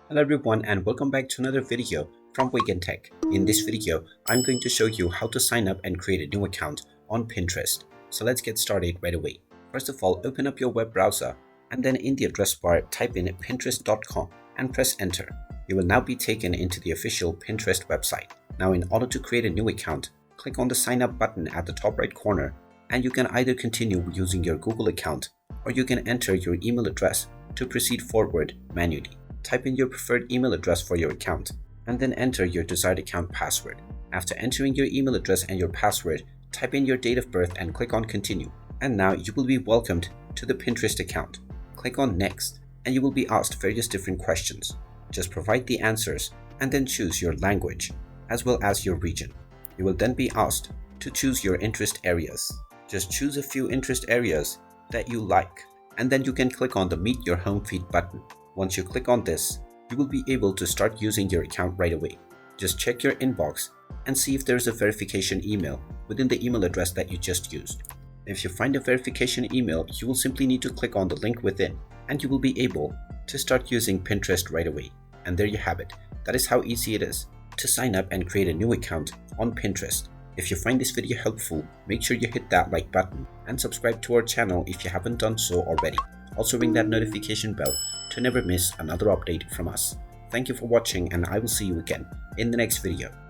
Hello everyone and welcome back to another video from Wake&Tech. In this video, I'm going to show you how to sign up and create a new account on Pinterest. So let's get started right away. First of all, open up your web browser and then in the address bar type in pinterest.com and press enter. You will now be taken into the official Pinterest website. Now in order to create a new account, click on the sign up button at the top right corner and you can either continue using your Google account or you can enter your email address to proceed forward manually. Type in your preferred email address for your account and then enter your desired account password. After entering your email address and your password, type in your date of birth and click on continue. And now you will be welcomed to the Pinterest account. Click on next and you will be asked various different questions. Just provide the answers and then choose your language as well as your region. You will then be asked to choose your interest areas. Just choose a few interest areas that you like and then you can click on the meet your home feed button. Once you click on this, you will be able to start using your account right away. Just check your inbox and see if there is a verification email within the email address that you just used. If you find a verification email, you will simply need to click on the link within and you will be able to start using Pinterest right away. And there you have it. That is how easy it is to sign up and create a new account on Pinterest. If you find this video helpful, make sure you hit that like button and subscribe to our channel if you haven't done so already. Also ring that notification bell to never miss another update from us. Thank you for watching and I will see you again in the next video.